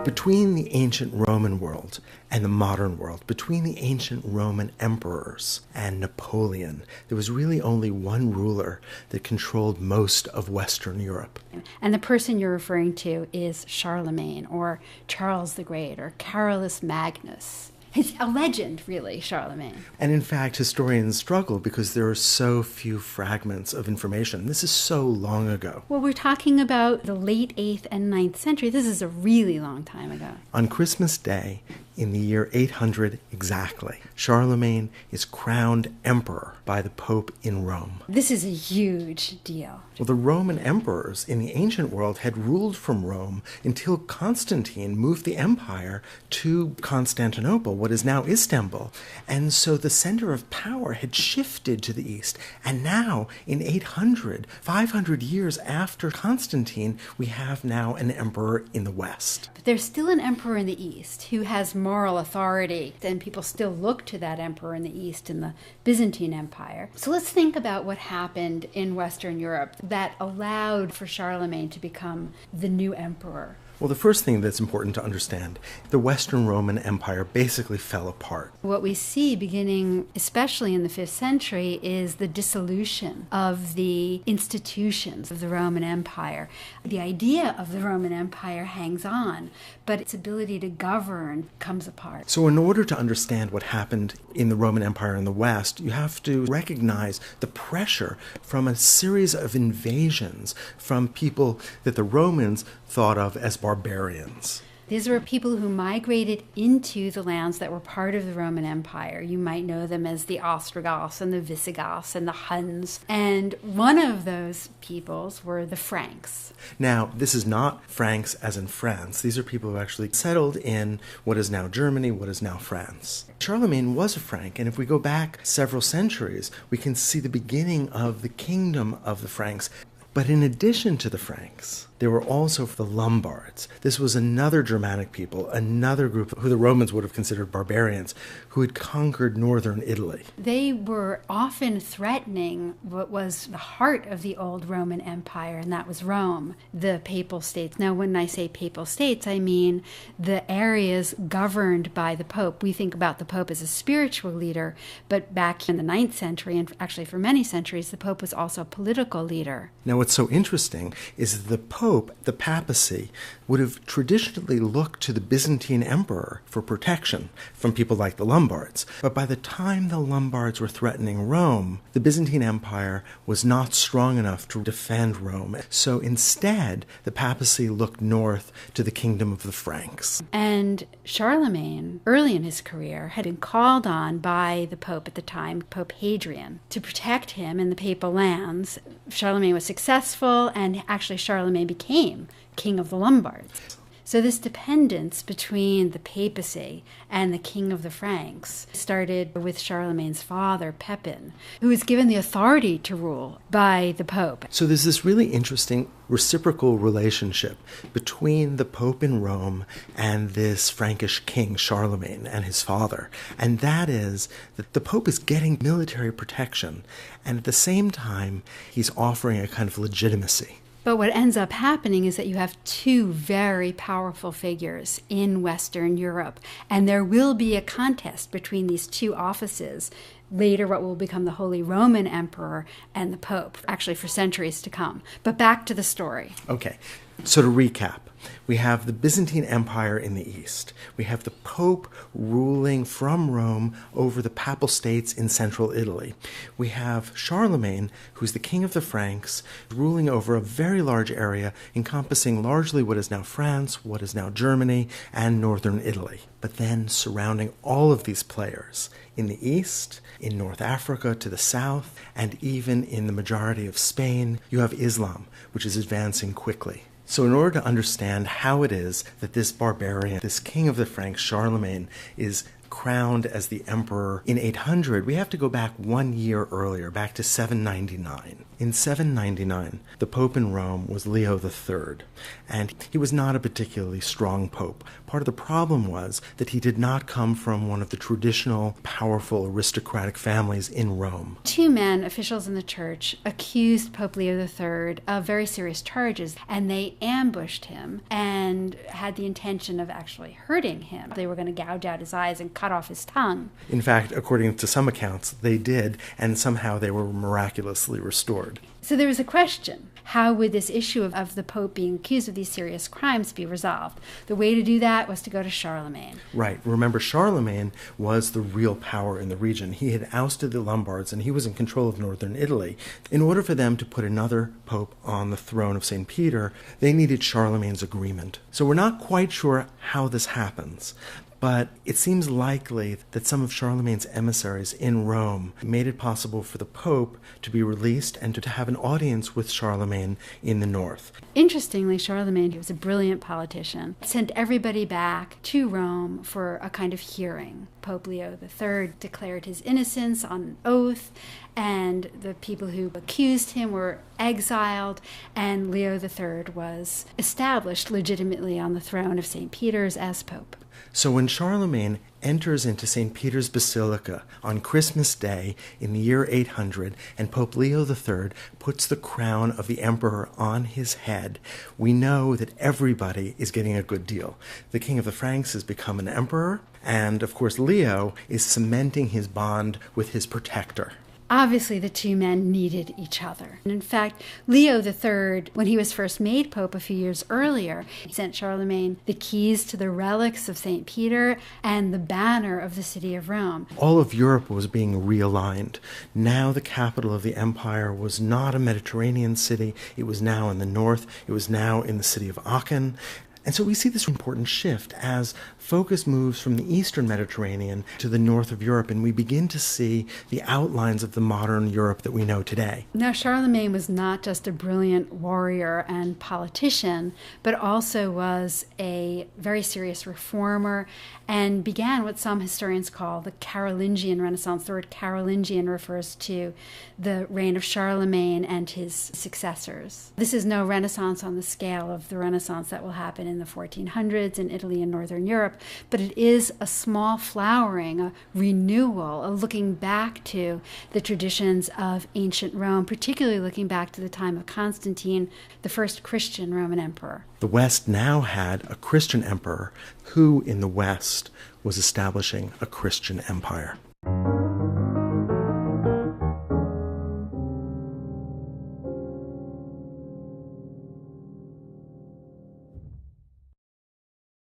Between the ancient Roman world and the modern world, between the ancient Roman emperors and Napoleon, there was really only one ruler that controlled most of Western Europe. And the person you're referring to is Charlemagne, or Charles the Great, or Carolus Magnus. It's a legend, really, Charlemagne. And in fact, historians struggle because there are so few fragments of information. This is so long ago. Well, we're talking about the late 8th and 9th century. This is a really long time ago. On Christmas Day, in the year 800 exactly, Charlemagne is crowned emperor by the Pope in Rome. This is a huge deal. Well, the Roman emperors in the ancient world had ruled from Rome until Constantine moved the empire to Constantinople, what is now Istanbul. And so the center of power had shifted to the east. And now, in 800, 500 years after Constantine, we have now an emperor in the west. But there's still an emperor in the east who has moral authority, and people still look to that emperor in the east in the Byzantine Empire. So let's think about what happened in Western Europe that allowed for Charlemagne to become the new emperor. Well, the first thing that's important to understand, the Western Roman Empire basically fell apart. What we see beginning, especially in the 5th century, is the dissolution of the institutions of the Roman Empire. The idea of the Roman Empire hangs on, but its ability to govern comes apart. So in order to understand what happened in the Roman Empire in the West, you have to recognize the pressure from a series of invasions from people that the Romans thought of as barbarians. These were people who migrated into the lands that were part of the Roman Empire. You might know them as the Ostrogoths and the Visigoths and the Huns. And one of those peoples were the Franks. Now, this is not Franks as in France. These are people who actually settled in what is now Germany, what is now France. Charlemagne was a Frank, and if we go back several centuries, we can see the beginning of the kingdom of the Franks. But in addition to the Franks, there were also the Lombards. This was another Germanic people, another group who the Romans would have considered barbarians, who had conquered northern Italy. They were often threatening what was the heart of the old Roman Empire, and that was Rome, the Papal States. Now, when I say Papal States, I mean the areas governed by the Pope. We think about the Pope as a spiritual leader, but back in the 9th century, and actually for many centuries, the Pope was also a political leader. Now, what's so interesting is that the Pope, the papacy, would have traditionally looked to the Byzantine emperor for protection from people like the Lombards. But by the time the Lombards were threatening Rome, the Byzantine Empire was not strong enough to defend Rome. So instead, the papacy looked north to the kingdom of the Franks. And Charlemagne, early in his career, had been called on by the Pope at the time, Pope Hadrian, to protect him in the papal lands. Charlemagne was successful, and actually Charlemagne became king of the Lombards. So this dependence between the papacy and the king of the Franks started with Charlemagne's father, Pepin, who was given the authority to rule by the Pope. So there's this really interesting reciprocal relationship between the Pope in Rome and this Frankish king, Charlemagne, and his father. And that is that the Pope is getting military protection, and at the same time, he's offering a kind of legitimacy. But what ends up happening is that you have two very powerful figures in Western Europe, and there will be a contest between these two offices, later what will become the Holy Roman Emperor and the Pope, actually for centuries to come. But back to the story. Okay, so to recap, we have the Byzantine Empire in the east. We have the Pope ruling from Rome over the Papal States in central Italy. We have Charlemagne, who's the king of the Franks, ruling over a very large area encompassing largely what is now France, what is now Germany, and northern Italy. But then surrounding all of these players in the east, in North Africa to the south, and even in the majority of Spain, you have Islam, which is advancing quickly. So in order to understand how it is that this barbarian, this king of the Franks, Charlemagne, is crowned as the emperor in 800, we have to go back 1 year earlier, back to 799. In 799, the Pope in Rome was Leo III, and he was not a particularly strong pope. Part of the problem was that he did not come from one of the traditional, powerful, aristocratic families in Rome. Two men, officials in the church, accused Pope Leo III of very serious charges, and they ambushed him and had the intention of actually hurting him. They were going to gouge out his eyes and cut off his tongue. In fact, according to some accounts, they did, and somehow they were miraculously restored. So there was a question. How would this issue of the Pope being accused of these serious crimes be resolved? The way to do that was to go to Charlemagne. Right. Remember, Charlemagne was the real power in the region. He had ousted the Lombards, and he was in control of northern Italy. In order for them to put another pope on the throne of St. Peter, they needed Charlemagne's agreement. So we're not quite sure how this happens. But it seems likely that some of Charlemagne's emissaries in Rome made it possible for the Pope to be released and to have an audience with Charlemagne in the north. Interestingly, Charlemagne, he was a brilliant politician, sent everybody back to Rome for a kind of hearing. Pope Leo III declared his innocence on oath, and the people who accused him were exiled, and Leo III was established legitimately on the throne of St. Peter's as Pope. So when Charlemagne enters into St. Peter's Basilica on Christmas Day in the year 800, and Pope Leo III puts the crown of the emperor on his head, we know that everybody is getting a good deal. The King of the Franks has become an emperor, and of course Leo is cementing his bond with his protector. Obviously, the two men needed each other. And in fact, Leo III, when he was first made Pope a few years earlier, he sent Charlemagne the keys to the relics of St. Peter and the banner of the city of Rome. All of Europe was being realigned. Now the capital of the empire was not a Mediterranean city. It was now in the north. It was now in the city of Aachen. And so we see this important shift as focus moves from the eastern Mediterranean to the north of Europe, and we begin to see the outlines of the modern Europe that we know today. Now, Charlemagne was not just a brilliant warrior and politician, but also was a very serious reformer and began what some historians call the Carolingian Renaissance. The word Carolingian refers to the reign of Charlemagne and his successors. This is no Renaissance on the scale of the Renaissance that will happen in the 1400s in Italy and Northern Europe, but it is a small flowering, a renewal, a looking back to the traditions of ancient Rome, particularly looking back to the time of Constantine, the first Christian Roman emperor. The West now had a Christian emperor who, in the West, was establishing a Christian empire.